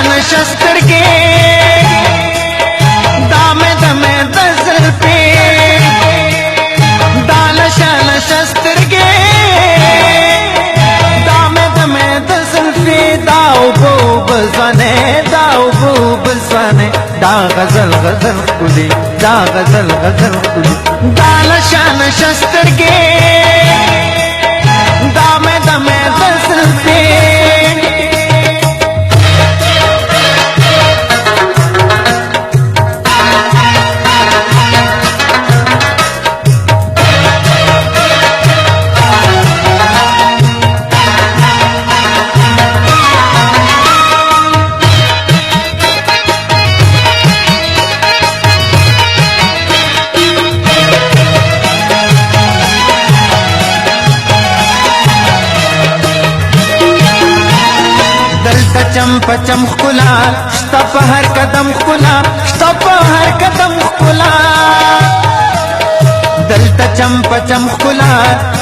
شان شستر کے دامے دمے دزل پہ دال شان شستر کے دامے دمے دزل پہ داو بوب زنے داو بوب زنے دا غزل غزل کلی دا غزل غزل کلی دال شان شستر کے دامے دمے دزل پہ چم پچم خلا شتا په هر قدم خلا شتا په هر قدم خلا دلته چم پچم خلا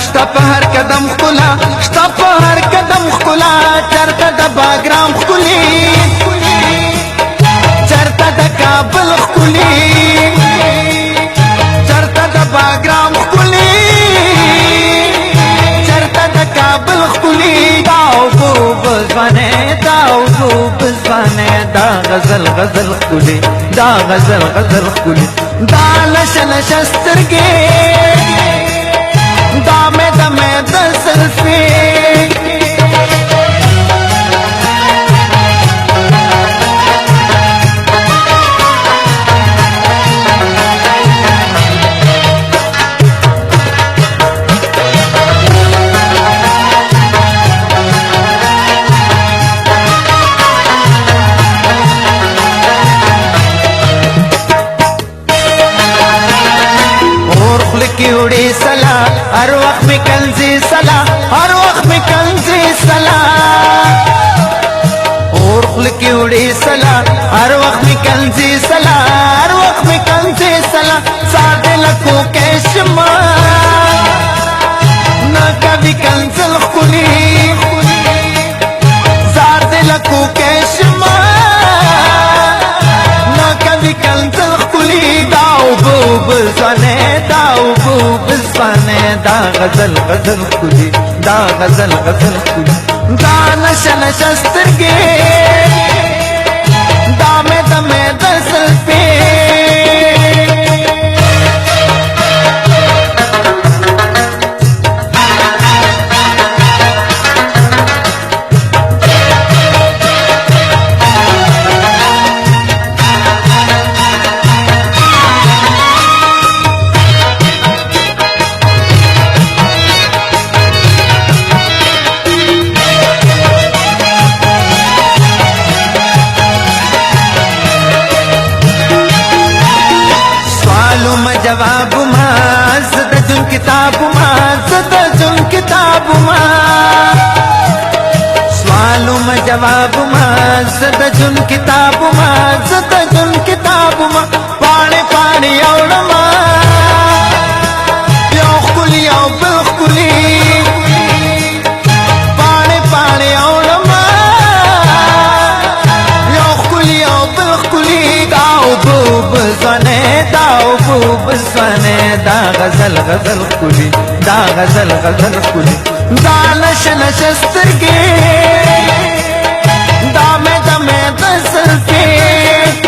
شتا په هر قدم خلا شتا په هر قدم خلا چرته د باګرام خلی چرته د کابل خلی چرته د باګرام خلی چرته د کابل خلی داو بوب زنه دا غزل غزل کلی دا غزل غزل کلی دا لش لش سترګې دا مې د مې د زلفې کیوڑی سلا ہر وقت میں کنزی سلا ہر وقت میں کنزی سلا اور خل کیوڑی سلا ہر وقت میں کنزی سلا ہر وقت میں کنزی سلا سادے لکو کیشما نہ کبھی کنزل خلی سادے لکو کیشما نہ کبھی کنزل خلی داو بوب زنے داو بوب زنے دا غزل غزل کلی دا غزل غزل کلی دا نش نش سترګې دا مې د مې د زلفې جواب ما زد جن کتاب ما زد جن کتاب ما سوالو ما جواب ما زد جن کتاب ما زد جن کتاب ما پانے پانے اوڑما یو خلی یو بل خلی پانے پانے اوڑما یو خلی یو بل خلی داو بوب زنے داو بوب زنے دا غزل غزل کلی دا غزل غزل کلی دا لش لش سترګې دا مې د مې د زلفې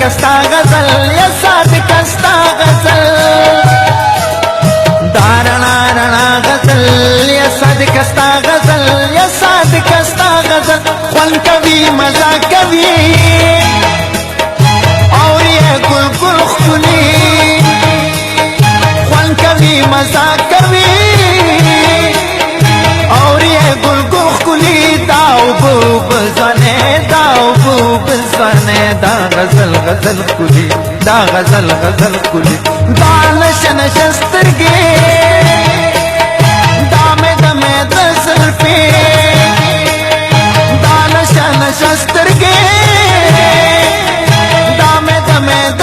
کستا غزل یا صادق کستا غزل دارنا رنا غزل یا صادق کستا غزل یا صادق کستا غزل خون کبھی مزہ کبھی اور یہ گل گل خلی خون کبھی مزہ کبھی اور یہ گل گل خلی داو بوب زنے داو بوب زنے دا غزل غزل غزل کلی دا غزل غزل کلی دا نشن شسترگی دا مې د زلفې دا نشن شسترگی دا مې د